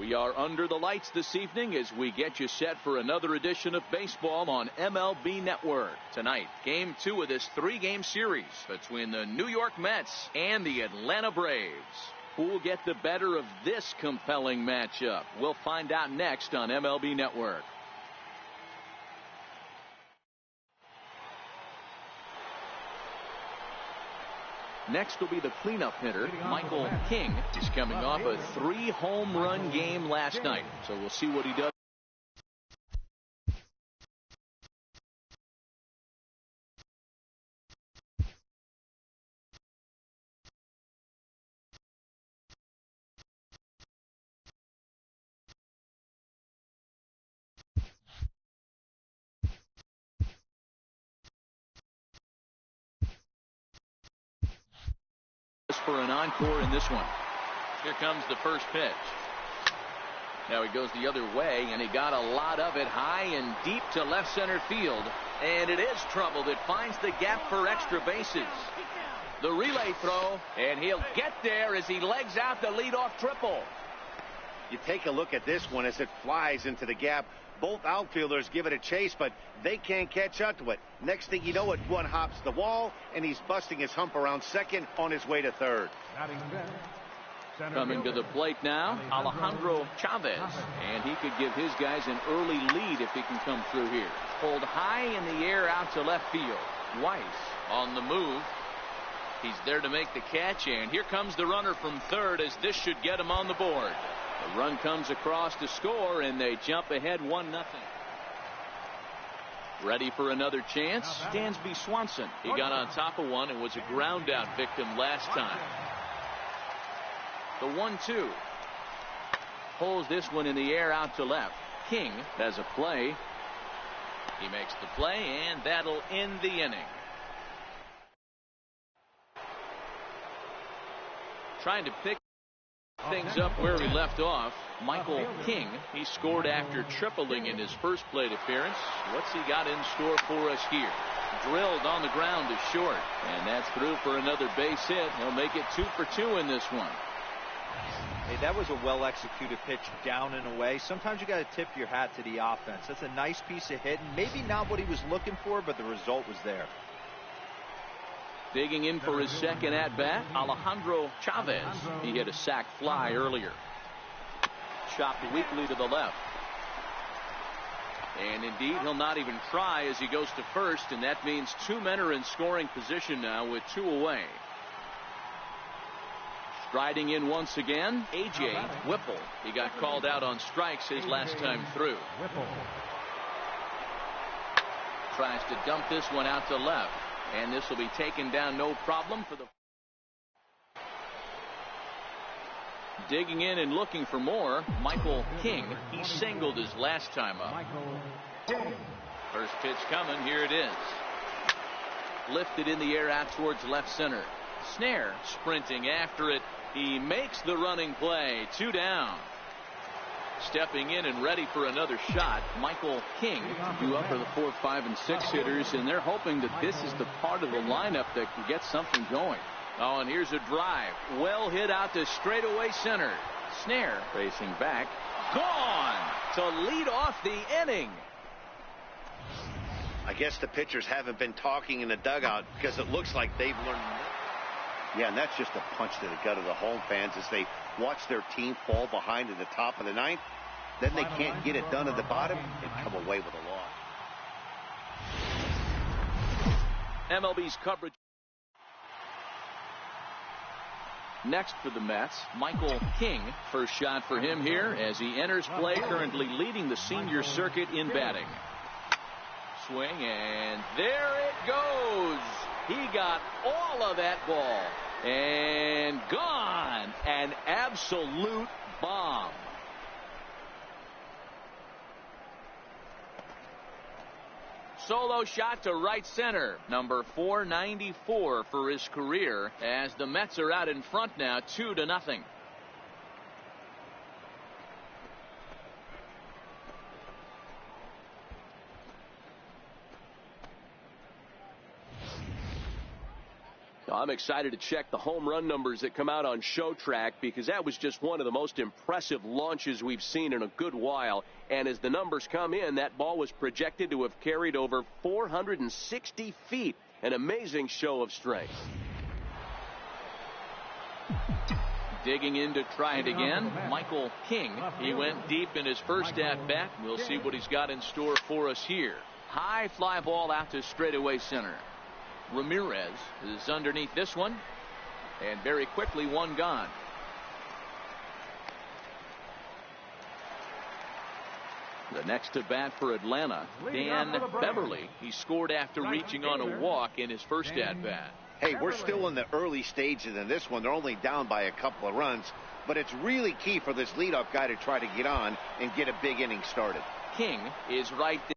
We are under the lights this evening as we get you set for another edition of baseball on MLB Network. Tonight, Game 2 of this 3-game series between the New York Mets and the Atlanta Braves. Who will get the better of this compelling matchup? We'll find out next on MLB Network. Next will be the cleanup hitter, Michael King. He's coming off a 3-home run game last night, so we'll see what he does. For an encore in this one. Here comes the first pitch. Now he goes the other way, and he got a lot of it high and deep to left center field. And it is trouble that finds the gap for extra bases. The relay throw, and he'll get there as he legs out the leadoff triple. You take a look at this one as it flies into the gap. Both outfielders give it a chase, but they can't catch up to it. Next thing you know, it one hops the wall, and he's busting his hump around second on his way to third. Coming to the plate now, Alejandro Chavez. And he could give his guys an early lead if he can come through here. Pulled high in the air out to left field. Weiss on the move. He's there to make the catch, and here comes the runner from third as this should get him on the board. The run comes across to score, and they jump ahead 1-0. Ready for another chance? Dansby Swanson. He got on top of one and was a ground out victim last time. The 1-2. Pulls this one in the air out to left. King has a play. He makes the play, and that'll end the inning. Trying to pick things up where he left off. Michael King, he scored after tripling in his first plate appearance. What's he got in store for us here? Drilled on the ground to short, and that's through for another base hit. He'll make it 2 for 2 in this one. Hey, that was a well-executed pitch down and away. Sometimes you got to tip your hat to the offense. That's a nice piece of hitting. Maybe not what he was looking for, but the result was there. Digging in for his second at-bat, Alejandro Chavez. He hit a sac fly earlier. Chopped weakly to the left. And indeed, he'll not even try as he goes to first, and that means 2 men are in scoring position now with 2 away. Striding in once again, A.J. Whipple. He got called out on strikes his last time through. Tries to dump this one out to left. And this will be taken down no problem for the. Digging in and looking for more, Michael King. He singled his last time up. First pitch coming. Here it is. Lifted in the air out towards left center. Snare sprinting after it. He makes the running play. 2 down. Stepping in and ready for another shot, Michael King. Due up for the 4, 5, and 6 hitters, and they're hoping that this is the part of the lineup that can get something going. Oh, and here's a drive. Well hit out to straightaway center. Snare racing back. Gone to lead off the inning. I guess the pitchers haven't been talking in the dugout because it looks like they've learned. Yeah, and that's just a punch to the gut of the home fans as they watch their team fall behind at the top of the 9th. Then they can't get it done at the bottom and come away with a loss. MLB's coverage. Next for the Mets, Michael King. First shot for him here as he enters play, currently leading the senior circuit in batting. Swing, and there it goes. He got all of that ball. And gone. An absolute bomb. Solo shot to right center. Number 494 for his career as the Mets are out in front now 2-0. I'm excited to check the home run numbers that come out on Show Track, because that was just one of the most impressive launches we've seen in a good while. And as the numbers come in, that ball was projected to have carried over 460 feet. An amazing show of strength. Digging in to try it again, Michael King. He went deep in his first at-bat. We'll see what he's got in store for us here. High fly ball out to straightaway center. Ramirez is underneath this one, and very quickly one gone. The next to bat for Atlanta, Dan Beverly. He scored after reaching on a walk in his first at bat. Hey, we're still in the early stages in this one. They're only down by a couple of runs, but it's really key for this leadoff guy to try to get on and get a big inning started. King is right there.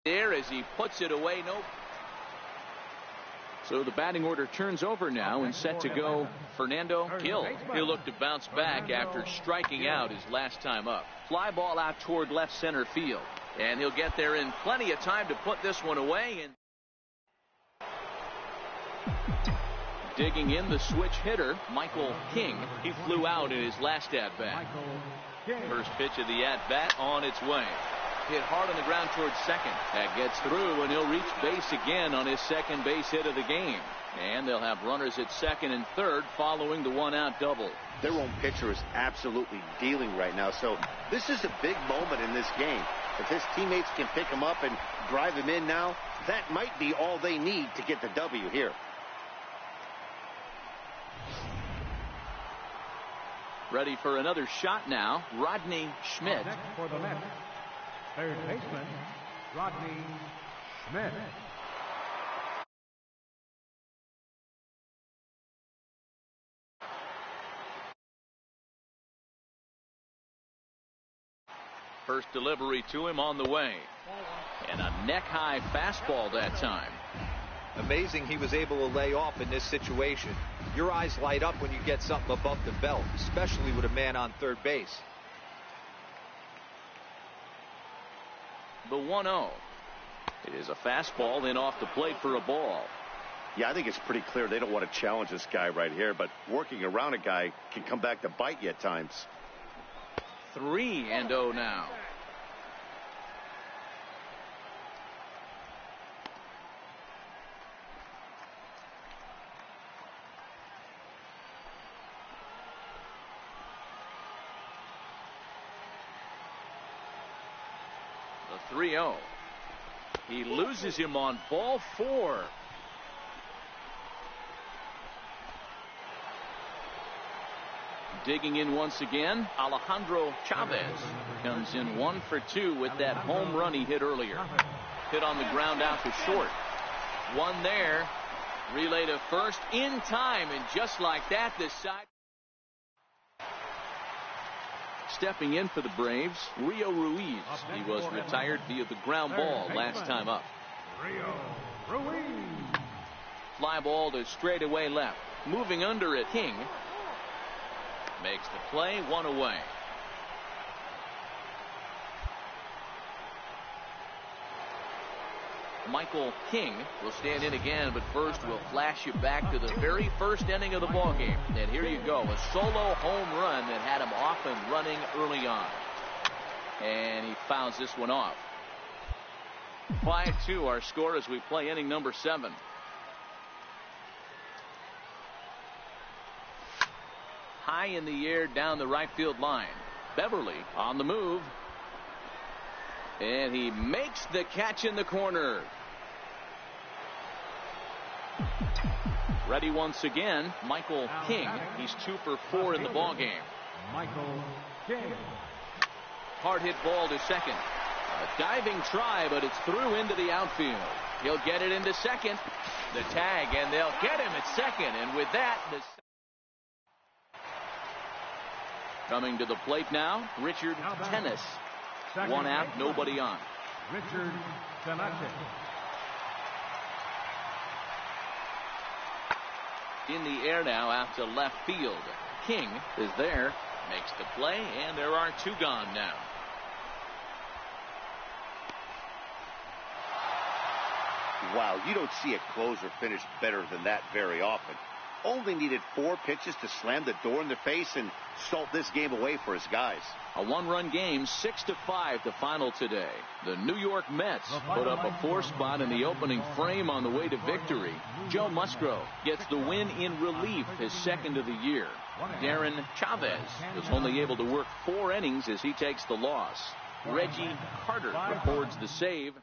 There as he puts it away. Nope. So the batting order turns over now, and set to go Fernando Gil. He'll look to bounce back after striking out his last time up. Fly ball out toward left center field, and he'll get there in plenty of time to put this one away. And digging in, the switch hitter, Michael King. He flew out in his last at bat. First pitch of the at bat on its way. Hit hard on the ground towards second. That gets through, and he'll reach base again on his second base hit of the game. And they'll have runners at second and third following the one-out double. Their own pitcher is absolutely dealing right now, so this is a big moment in this game. If his teammates can pick him up and drive him in now, that might be all they need to get the W here. Ready for another shot now, Rodney Schmidt. For the Mets, third baseman, Rodney Schmidt. First delivery to him on the way. And a neck-high fastball that time. Amazing he was able to lay off in this situation. Your eyes light up when you get something above the belt, especially with a man on third base. The 1-0. It is a fastball in off the plate for a ball. Yeah, I think it's pretty clear they don't want to challenge this guy right here, but working around a guy can come back to bite you at times. 3-0 now. The 3-0. He loses him on ball 4. Digging in once again, Alejandro Chavez comes in 1 for 2 with that home run he hit earlier. Hit on the ground out to short. One there. Relay to first in time, and just like that, this side. Stepping in for the Braves, Rio Ruiz. He was retired via the ground ball last time up. Rio Ruiz. Fly ball to straightaway left. Moving under it, King. Makes the play, 1 away. Michael King will stand in again, but first we'll flash you back to the very first inning of the ballgame. And here you go, a solo home run that had him off and running early on. And he fouls this one off. 5-2 our score as we play inning number 7. High in the air down the right field line. Beverly on the move. And he makes the catch in the corner. Ready once again, Michael King. He's 2 for 4 in the ballgame. Michael King. Hard hit ball to second. A diving try, but it's through into the outfield. He'll get it into second. The tag, and they'll get him at second. And with that, coming to the plate now, Richard Tennis. 1 out, nobody on. Richard Tennis. In the air now out to left field. King is there, makes the play, and there are 2 gone now. Wow, you don't see a closer finish better than that very often. Only needed 4 pitches to slam the door in their face and salt this game away for his guys. A 1-run game, 6-5 the final today. The New York Mets put up a 4 spot in the opening frame on the way to victory. Joe Musgrove gets the win in relief, his 2nd of the year. Darren Chavez was only able to work 4 innings as he takes the loss. Reggie Carter records the save.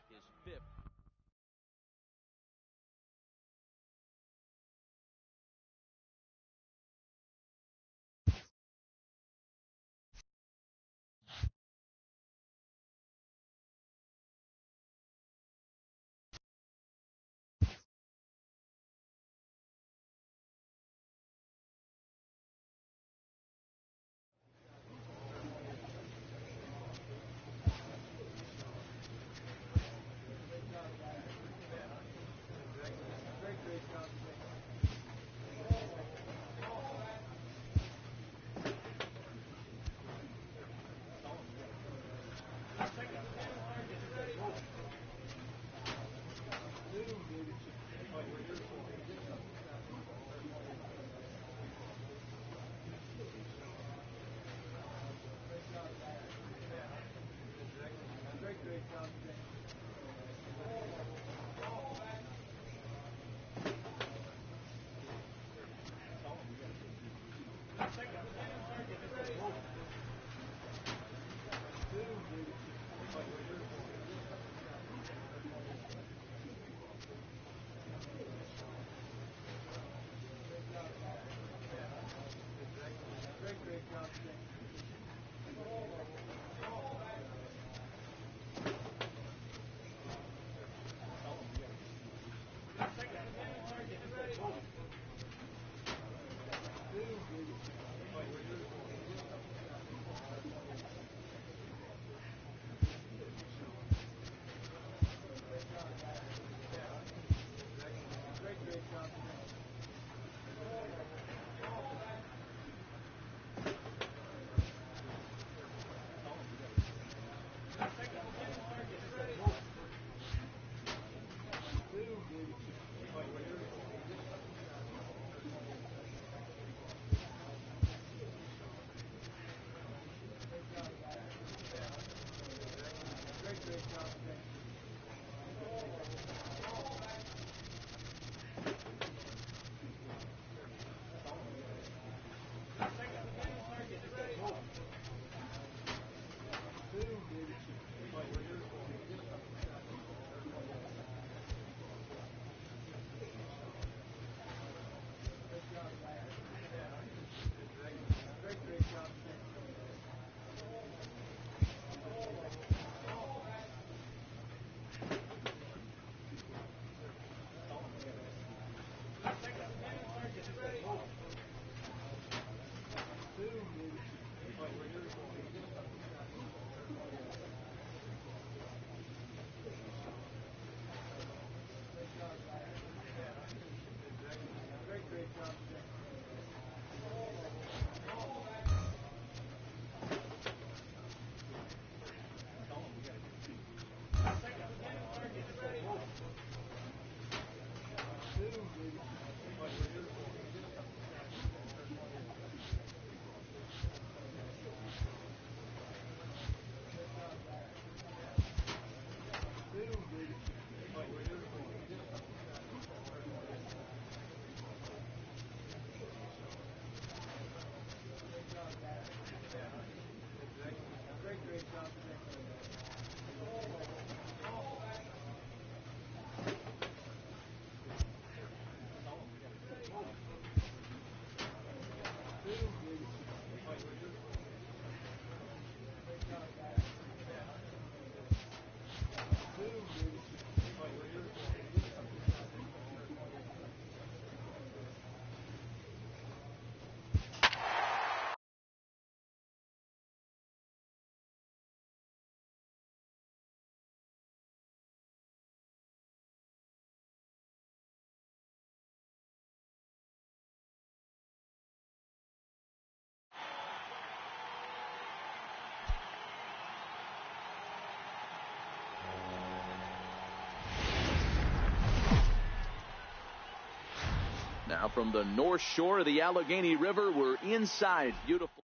Now from the north shore of the Allegheny River, we're inside beautiful.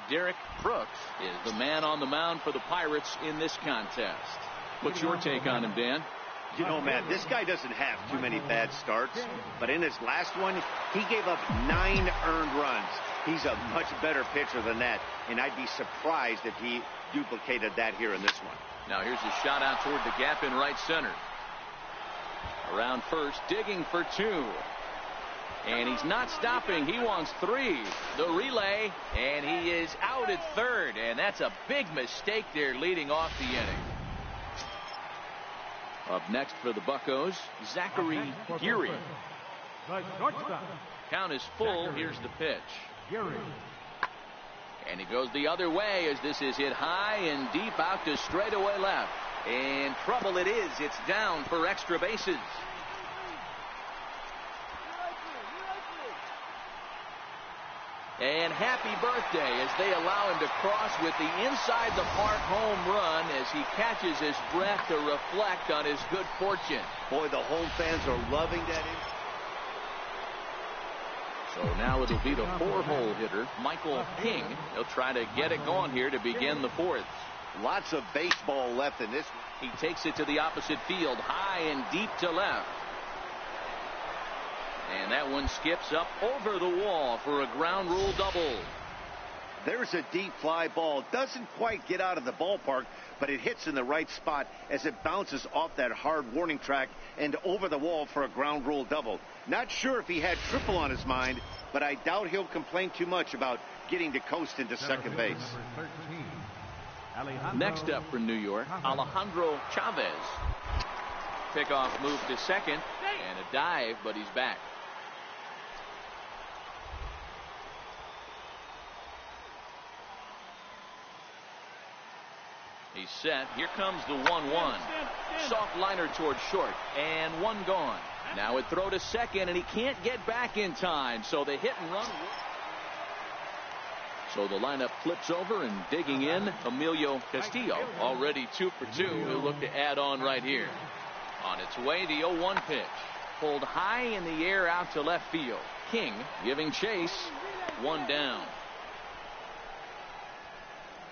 Derek Brooks is the man on the mound for the Pirates in this contest. What's your take on him, Dan? You know, Matt, this guy doesn't have too many bad starts, but in his last one, he gave up 9 earned runs. He's a much better pitcher than that, and I'd be surprised if he duplicated that here in this one. Now here's a shot out toward the gap in right center. Around first, digging for 2. And he's not stopping. He wants 3. The relay, and he is out at third, and that's a big mistake there leading off the inning. Up next for the Buccos, Zachary Geary. Count is full. Here's the pitch. And he goes the other way as this is hit high and deep out to straightaway left. And trouble it is. It's down for extra bases. And happy birthday as they allow him to cross with the inside the park home run as he catches his breath to reflect on his good fortune. Boy, the home fans are loving that. So now it'll be the 4-hole hitter, Michael King. He'll try to get it going here to begin the 4th. Lots of baseball left in this one. He takes it to the opposite field, high and deep to left. And that one skips up over the wall for a ground rule double. There's a deep fly ball. Doesn't quite get out of the ballpark, but it hits in the right spot as it bounces off that hard warning track and over the wall for a ground rule double. Not sure if he had triple on his mind, but I doubt he'll complain too much about getting to coast into second base. Next up for New York, Alejandro Chavez. Pickoff move to second and a dive, but he's back. He's set. Here comes the 1-1. Soft liner towards short. And one gone. Now a throw to second, and he can't get back in time. So the hit and run. So the lineup flips over, and digging in, Emilio Castillo. Already 2 for 2. He'll look to add on right here. On its way, the 0-1 pitch. Pulled high in the air out to left field. King giving chase. 1 down.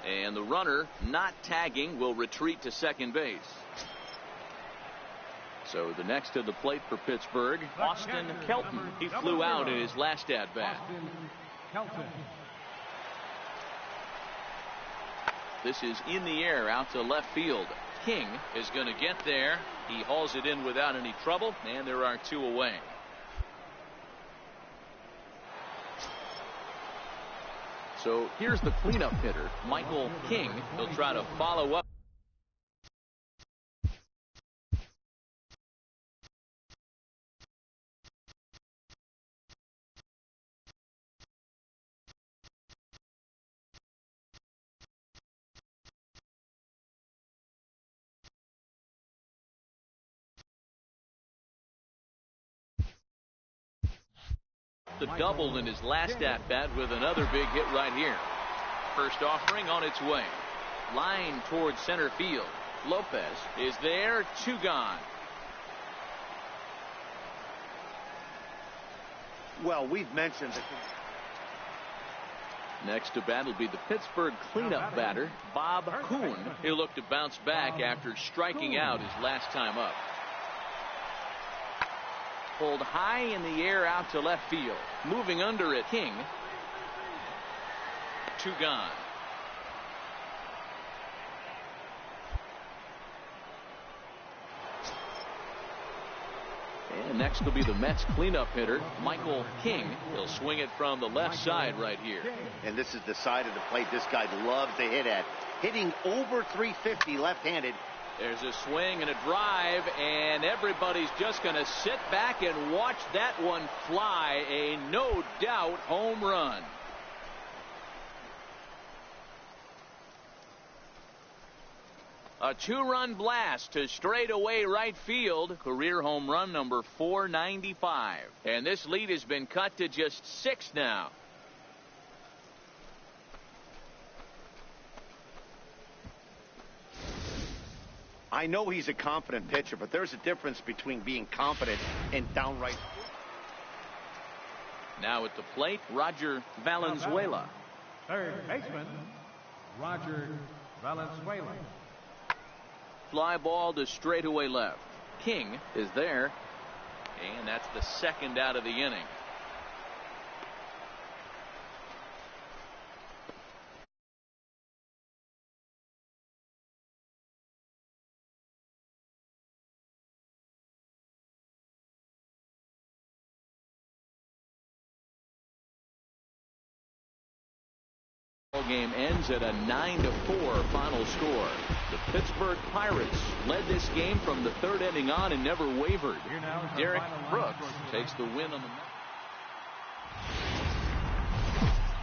And the runner, not tagging, will retreat to second base. So the next to the plate for Pittsburgh, Austin Kelton. He flew out in his last at-bat. This is in the air out to left field. King is going to get there. He hauls it in without any trouble, and there are 2 away. So here's the cleanup hitter, Michael King. He'll try to follow up. The double in his last at-bat with another big hit right here. First offering on its way. Line towards center field. Lopez is there. 2 gone. Well, we've mentioned that. Next to bat will be the Pittsburgh cleanup batter, Bob Kuhn. He'll look to bounce back after striking out his last time up. Pulled high in the air out to left field. Moving under it, King. 2 gone. And next will be the Mets cleanup hitter, Michael King. He'll swing it from the left side right here. And this is the side of the plate this guy loves to hit at. Hitting over 350 left-handed. There's a swing and a drive, and everybody's just going to sit back and watch that one fly. A no doubt home run. A 2-run blast to straightaway right field. Career home run number 495. And this lead has been cut to just 6 now. I know he's a confident pitcher, but there's a difference between being confident and downright. Now at the plate, Roger Valenzuela. Third baseman, Roger Valenzuela. Fly ball to straightaway left. King is there, and that's the second out of the inning. Game ends at a 9-4 final score. The Pittsburgh Pirates led this game from the third inning on and never wavered. Derek Brooks takes the win on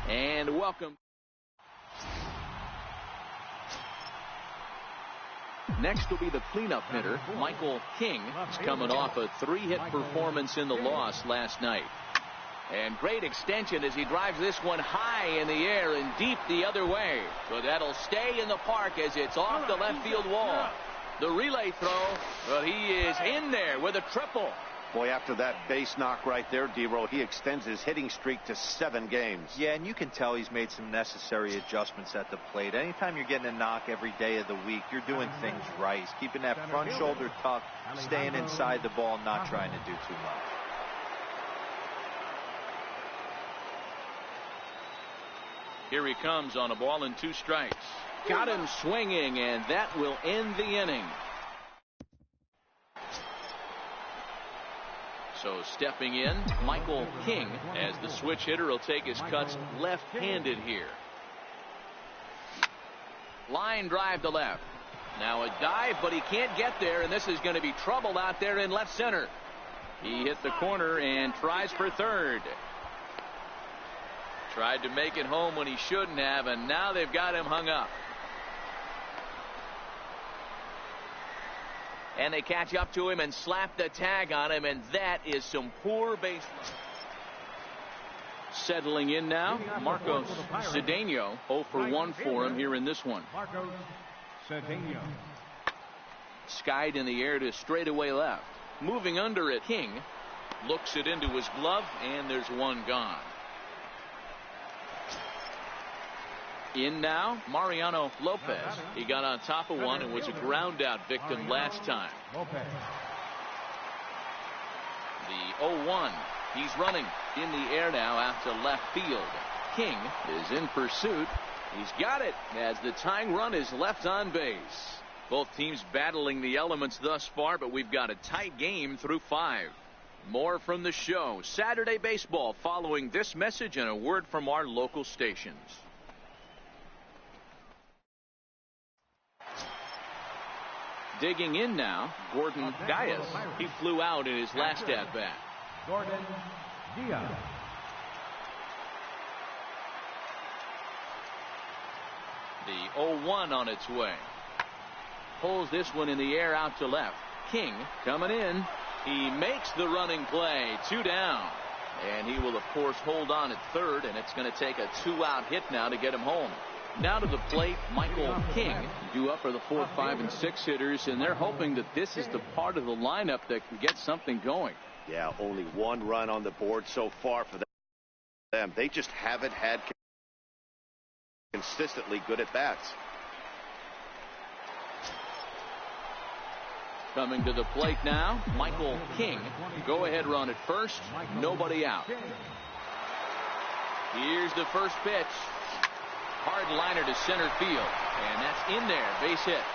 the. And welcome. Next will be the cleanup hitter, Michael King. He's coming off a 3-hit performance in the loss last night. And great extension as he drives this one high in the air and deep the other way. But that'll stay in the park as it's off the left field wall. The relay throw, but he is in there with a triple. Boy, after that base knock right there, D-Roll, he extends his hitting streak to 7 games. Yeah, and you can tell he's made some necessary adjustments at the plate. Anytime you're getting a knock every day of the week, you're doing things right. He's keeping that front shoulder tucked, staying inside the ball, not trying to do too much. Here he comes on a ball and 2 strikes. Got him swinging, and that will end the inning. So stepping in, Michael King, as the switch hitter will take his cuts left-handed here. Line drive to left. Now a dive, but he can't get there, and this is going to be trouble out there in left center. He hit the corner and tries for third. Tried to make it home when he shouldn't have, and now they've got him hung up. And they catch up to him and slap the tag on him, and that is some poor baseline. Settling in now, Marcos Cedeno. 0 for 1 for him here in this one. Marcos Cedeno. Skied in the air to straightaway left. Moving under it, King looks it into his glove, and there's one gone. In now, Mariano Lopez. He got on top of one and was a ground out victim last time. The 0-1. He's running in the air now out to left field. King is in pursuit. He's got it as the tying run is left on base. Both teams battling the elements thus far, but we've got a tight game through 5. More from the show. Saturday Baseball following this message and a word from our local stations. Digging in now, Gordon Diaz. He flew out in his last at-bat. Gordon Diaz. The 0-1 on its way. Pulls this one in the air out to left. King coming in. He makes the running play. 2 down. And he will, of course, hold on at third, and it's going to take a 2-out hit now to get him home. Now to the plate, Michael King, due up for the 4, 5, and 6 hitters, and they're hoping that this is the part of the lineup that can get something going. Yeah, only 1 run on the board so far for them. They just haven't had consistently good at bats. Coming to the plate now, Michael King. Go ahead run at first, nobody out. Here's the first pitch. Hard liner to center field, and that's in there, base hit.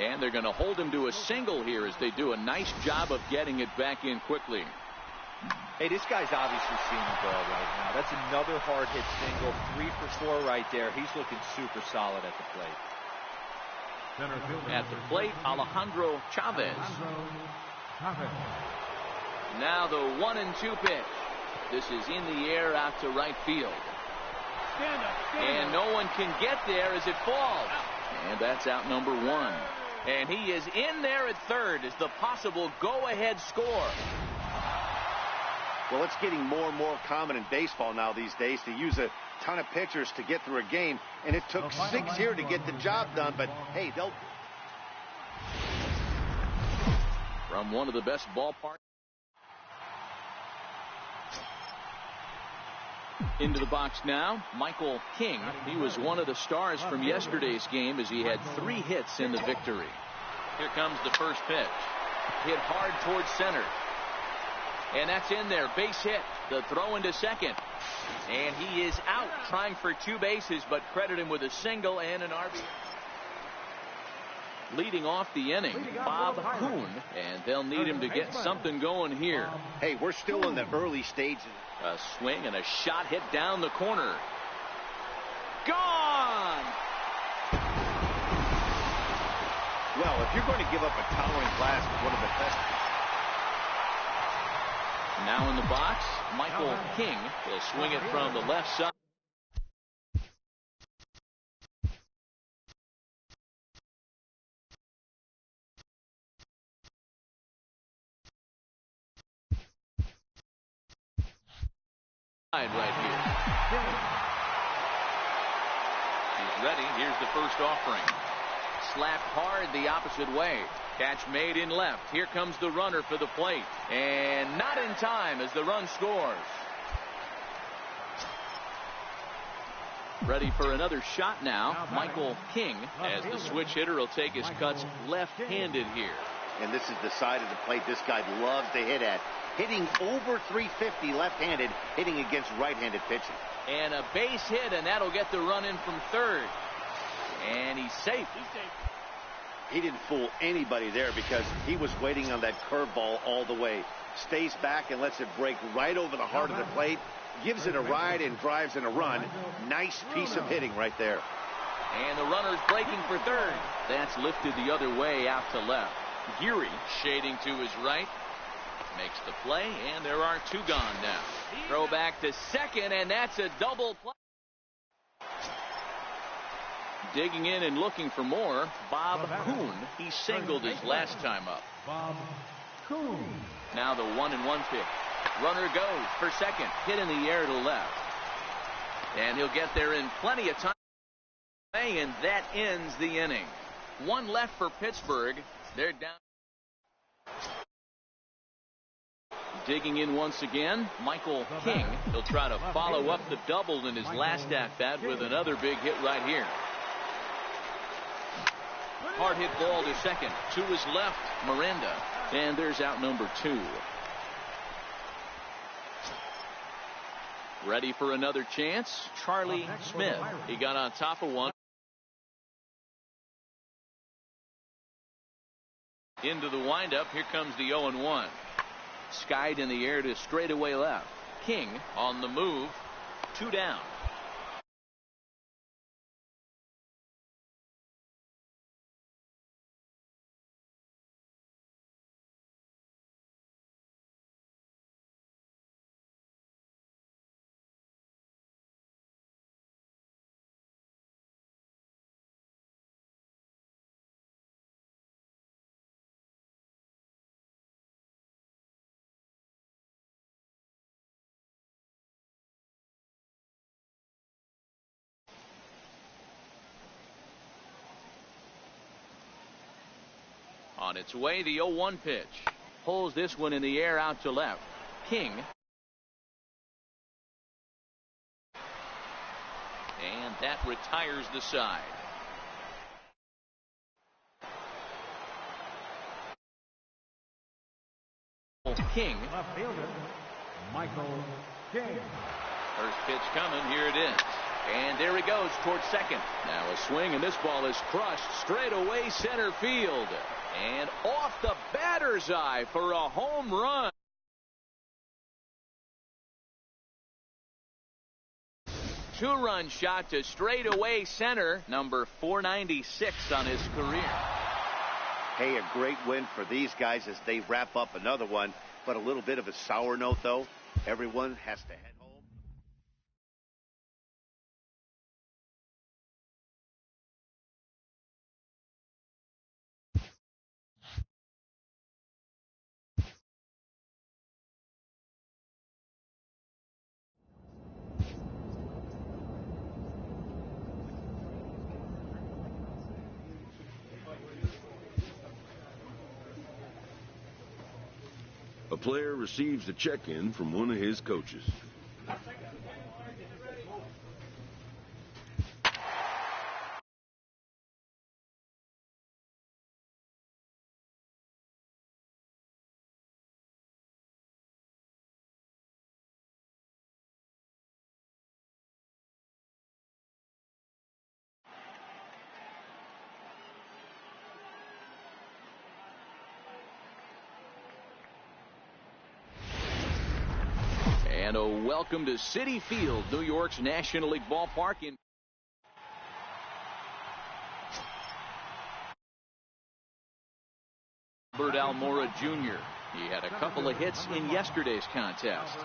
And they're going to hold him to a single here as they do a nice job of getting it back in quickly. Hey, this guy's obviously seeing the ball right now. That's another hard hit single. 3 for 4 right there. He's looking super solid at the plate. At the plate, Alejandro Chavez. Now the 1-2 pitch. This is in the air out to right field. And no one can get there as it falls. And that's out number 1. And he is in there at third as the possible go-ahead score. Well, it's getting more and more common in baseball now these days to use a ton of pitchers to get through a game, and it took 6 here to get the job done, but hey, they'll... From one of the best ballparks. Into the box now, Michael King. He was one of the stars from yesterday's game as he had 3 hits in the victory. Here comes the first pitch. Hit hard towards center. And that's in there. Base hit. The throw into second. And he is out trying for 2 bases, but credit him with a single and an RBI. Leading off the inning, Bob Kuhn, and they'll need him to get something going here. Hey, we're still in the early stages. A swing and a shot hit down the corner. Gone! Well, if you're going to give up a towering blast, one of the best. Now in the box, Michael King will swing it from the left side. Right here. He's ready. Here's the first offering. Slapped hard the opposite way. Catch made in left. Here comes the runner for the plate. And not in time as the run scores. Ready for another shot now. Michael King, as the switch hitter, will take his cuts left-handed here. And this is the side of the plate this guy loves to hit at. Hitting over 350 left-handed, hitting against right-handed pitching. And a base hit, and that'll get the run in from third. And he's safe. He didn't fool anybody there because he was waiting on that curveball all the way. Stays back and lets it break right over the heart of the plate. Gives it a ride and drives in a run. Nice piece of hitting right there. And the runner's breaking for third. That's lifted the other way out to left. Geary shading to his right. Makes the play, and there are 2 gone now. Throw back to second, and that's a double play. Digging in and looking for more, Bob Kuhn. He singled his last time up. Bob Kuhn. Now the 1-1 pitch. Runner goes for second. Hit in the air to left. And he'll get there in plenty of time. And that ends the inning. 1 left for Pittsburgh. They're down. Digging in once again, Michael King. He'll try to follow up the double in his last at-bat with another big hit right here. Hard hit ball to second. To his left, Miranda. And there's out number 2. Ready for another chance, Charlie Smith. He got on top of one. Into the windup. Here comes the 0-1. Skied in the air to straightaway left. King on the move. 2 down. On its way, the 0-1 pitch. Pulls this one in the air out to left. King. And that retires the side. King. Left fielder, Michael King. First pitch coming. Here it is. And there he goes towards second. Now a swing, and this ball is crushed straight away center field. And off the batter's eye for a home run. Two-run shot to straightaway center. Number 496 on his career. Hey, a great win for these guys as they wrap up another one. But a little bit of a sour note, though. Everyone has to head A player receives a check-in from one of his coaches. And a welcome to Citi Field, New York's National League ballpark. In Albert Almora Jr. He had a couple of hits in yesterday's contest.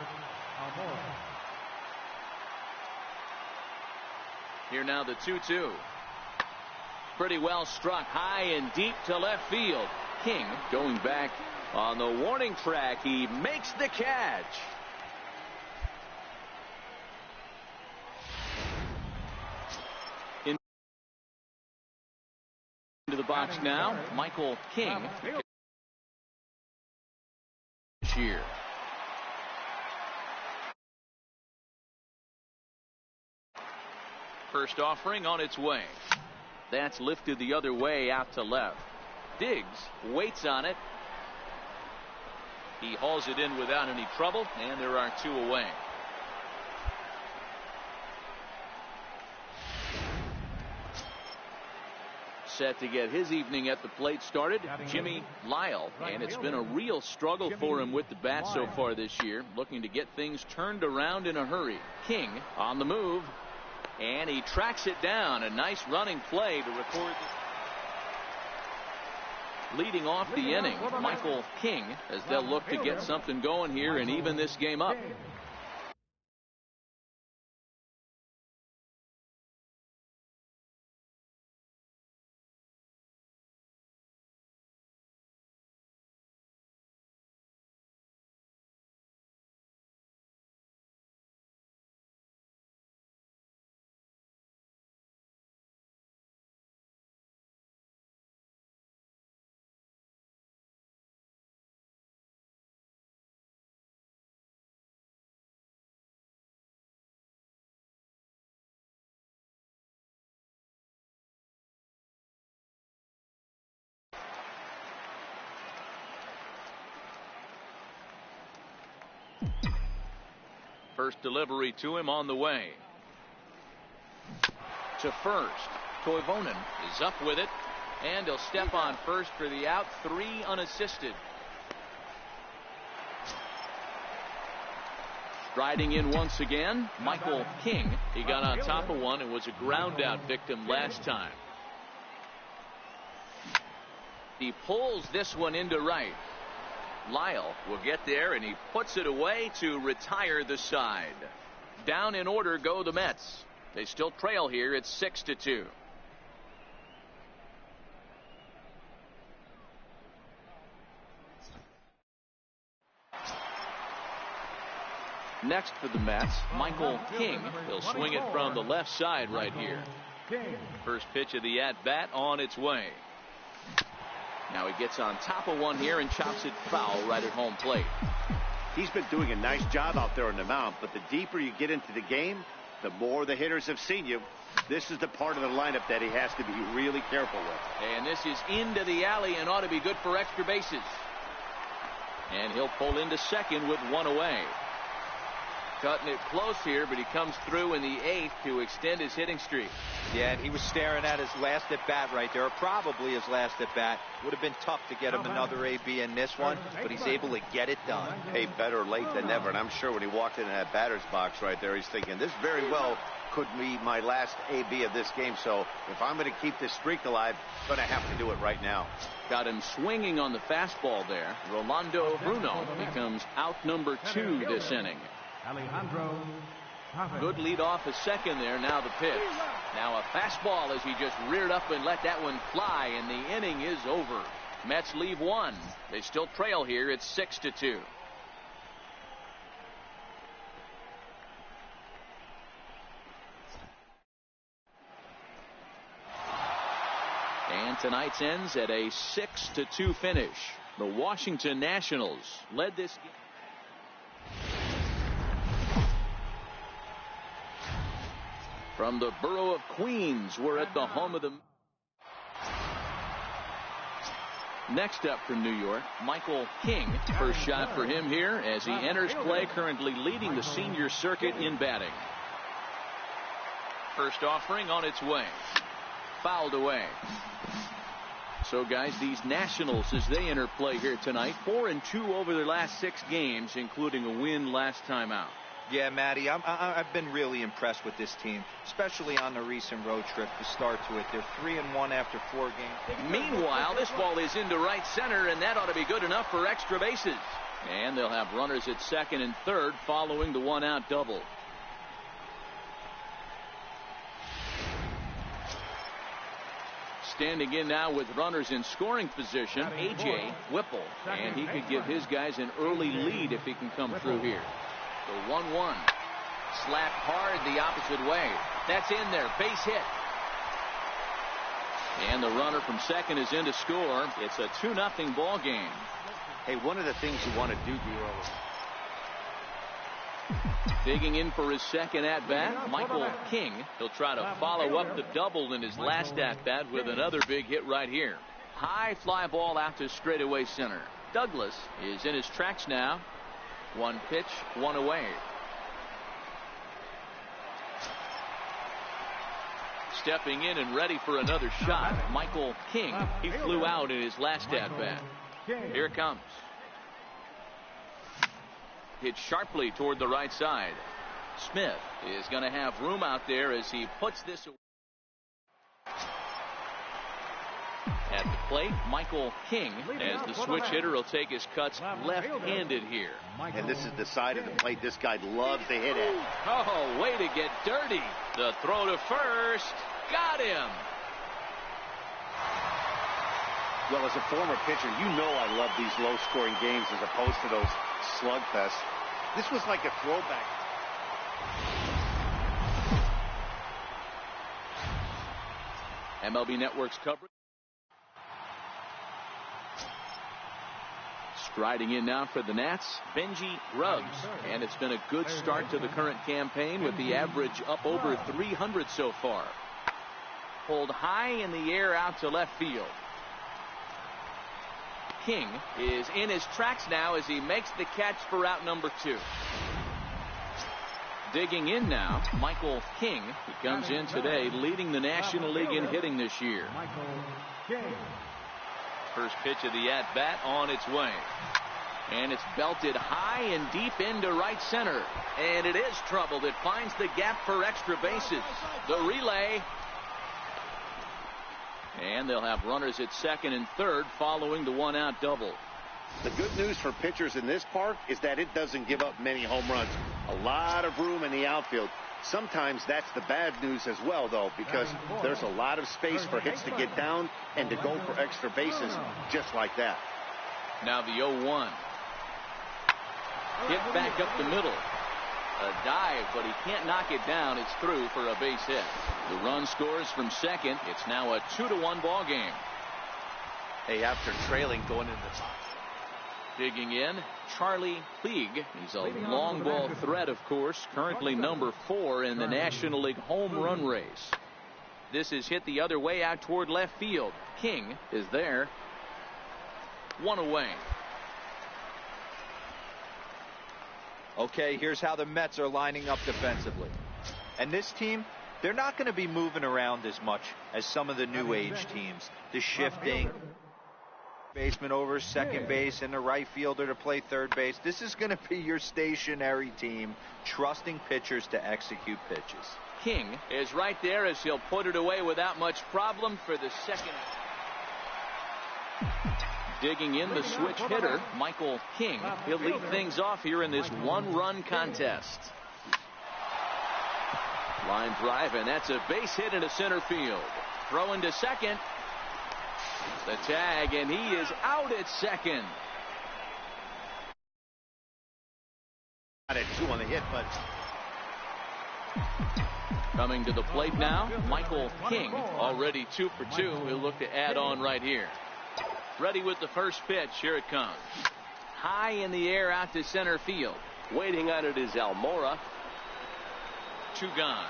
Here now the 2-2. Pretty well struck high and deep to left field. King going back on the warning track. He makes the catch. Into the box now, Michael King. Here. First offering on its way. That's lifted the other way out to left. Diggs waits on it. He hauls it in without any trouble, and there are two away. Set to get his evening at the plate started, Jimmy Lyle, and it's been a real struggle for him with the bat so far this year, looking to get things turned around in a hurry. King on the move, and he tracks it down. A nice running play to record. Leading off the inning, Michael King, as they'll look to get something going here and even this game up. First delivery to him on the way. To first. Toivonen is up with it, and he'll step on first for the out. 3 unassisted. Striding in once again, Michael King. He got on top of one and was a ground out victim last time. He pulls this one into right. Lyle will get there, and he puts it away to retire the side. Down in order go the Mets. They still trail here. It's 6-2. Next for the Mets, Michael King. He'll swing it from the left side right here. First pitch of the at-bat on its way. Now he gets on top of one here and chops it foul right at home plate. He's been doing a nice job out there on the mound, but the deeper you get into the game, the more the hitters have seen you. This is the part of the lineup that he has to be really careful with. And this is into the alley and ought to be good for extra bases. And he'll pull into second with one away. Cutting it close here, but he comes through in the 8th to extend his hitting streak. Yeah, and he was staring at his last at bat right there, or probably his last at bat. Would have been tough to get him another AB in this one, but he's able to get it done. Hey, better late than never. And I'm sure when he walked into that batter's box right there, he's thinking, this very well could be my last AB of this game. So if I'm going to keep this streak alive, I'm going to have to do it right now. Got him swinging on the fastball there. Rolando Bruno becomes out number 2 this inning. Good lead off a second there. Now the pitch. Now a fastball as he just reared up and let that one fly, and the inning is over. Mets leave one. They still trail here. It's 6-2. And tonight's ends at a 6-2 finish. The Washington Nationals led this game. From the borough of Queens, we're at the home of the... Next up from New York, Michael King. First shot for him here as he enters play, currently leading the senior circuit in batting. First offering on its way. Fouled away. So, guys, these Nationals, as they enter play here tonight, 4-2 over their last 6 games, including a win last time out. Yeah, Matty, I've been really impressed with this team, especially on the recent road trip to start to it. They're 3-1 after 4 games. Meanwhile, this ball is into right center, and that ought to be good enough for extra bases. And they'll have runners at second and third following the one-out double. Standing in now with runners in scoring position, A.J. Whipple. And he could give his guys an early lead if he can come through here. The 1-1. Slapped hard the opposite way. That's in there. Base hit. And the runner from second is in to score. It's a 2-0 ball game. Hey, one of the things you want to do, D-Roll. Digging in for his second at-bat, Michael King. He'll try to follow up the double in his last at-bat with another big hit right here. High fly ball out to straightaway center. Douglas is in his tracks now. 1 pitch, 1 away. Stepping in and ready for another shot, Michael King. He flew out in his last at-bat. Here it comes. Hit sharply toward the right side. Smith is going to have room out there as he puts this away. At the plate, Michael King, as the switch hitter, will take his cuts left-handed here. And this is the side of the plate this guy loves to hit at. Oh, way to get dirty. The throw to first. Got him. Well, as a former pitcher, you know I love these low-scoring games as opposed to those slugfests. This was like a throwback. MLB Network's coverage. Striding in now for the Nats, Benji Grubbs. And it's been a good start to the current campaign with the average up over 300 so far. Pulled high in the air out to left field. King is in his tracks now as he makes the catch for out number 2. Digging in now, Michael King. He comes in today leading the National League in hitting this year. First pitch of the at-bat on its way. And it's belted high and deep into right center. And it is troubled. It finds the gap for extra bases. The relay. And they'll have runners at second and third following the one-out double. The good news for pitchers in this park is that it doesn't give up many home runs. A lot of room in the outfield. Sometimes that's the bad news as well, though, because there's a lot of space for hits to get down and to go for extra bases just like that. Now the 0-1. Hit back up the middle. A dive, but he can't knock it down. It's through for a base hit. The run scores from second. It's now a 2-1 ball game. Hey, after trailing going into the top. Digging in, Charlie Puig. He's a long ball threat, of course, currently number 4 in the National League home run race. This is hit the other way out toward left field. King is there. 1 away. Okay, here's how the Mets are lining up defensively. And this team, they're not going to be moving around as much as some of the new age teams. The shifting, baseman over second base and the right fielder to play third base. This is going to be your stationary team, trusting pitchers to execute pitches. King is right there as he'll put it away without much problem for the second. Digging in, the switch hitter, Michael King. He'll lead things off here in this 1-run contest. Line drive, and that's a base hit into center field. Throw into second. The tag, and he is out at second. Got it 2 on the hit, but coming to the plate now, Michael King, already 2 for 2. He'll look to add on right here. Ready with the first pitch. Here it comes. High in the air out to center field. Waiting on it is Almora. 2 gone.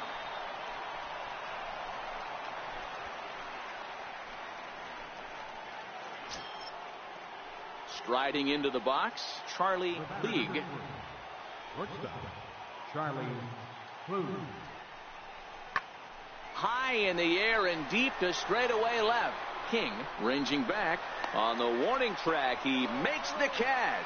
Striding into the box, Charlie League. Shortstop, Charlie League. High in the air and deep to straightaway left. King ranging back on the warning track. He makes the catch.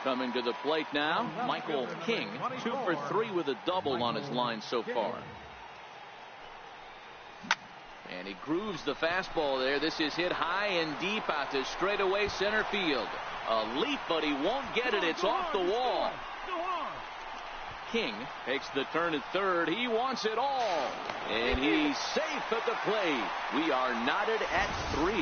Coming to the plate now, Michael King, 2 for 3 with a double on his line so far. And he grooves the fastball there. This is hit high and deep out to straightaway center field. A leap, but he won't get it. It's off the wall. King takes the turn at third. He wants it all. And he's safe at the plate. We are knotted at 3.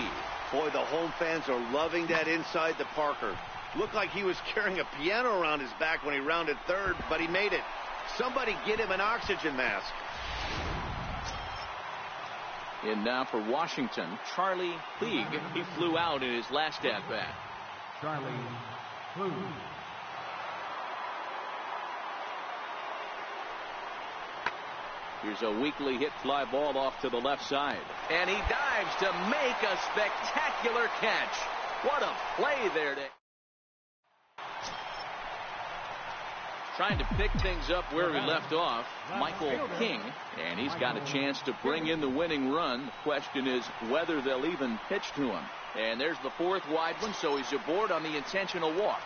Boy, the home fans are loving that inside the Parker. Looked like he was carrying a piano around his back when he rounded third, but he made it. Somebody get him an oxygen mask. And now for Washington, Charlie League. He flew out in his last at-bat. Charlie League. Here's a weakly hit fly ball off to the left side. And he dives to make a spectacular catch. What a play there. Trying to pick things up where he left off, Michael King, and he's got a chance to bring in the winning run. The question is whether they'll even pitch to him. And there's the 4th wide one, so he's aboard on the intentional walk.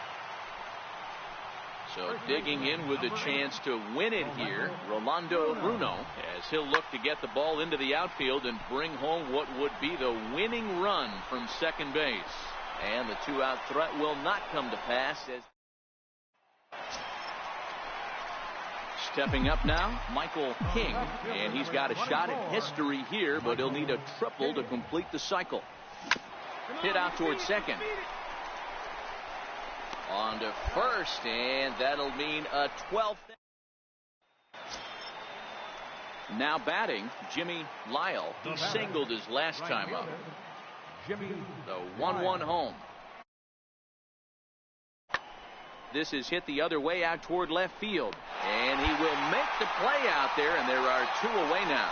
So digging in with a chance to win it here, Rolando Bruno, as he'll look to get the ball into the outfield and bring home what would be the winning run from second base. And the 2-out threat will not come to pass. As stepping up now, Michael King, and he's got a shot at history here, but he'll need a triple to complete the cycle. Hit out towards second. On to first, and that'll mean a 12th. Now batting, Jimmy Lyle. He singled his last time up. The 1-1 home. This is hit the other way out toward left field. And he will make the play out there, and there are 2 away now.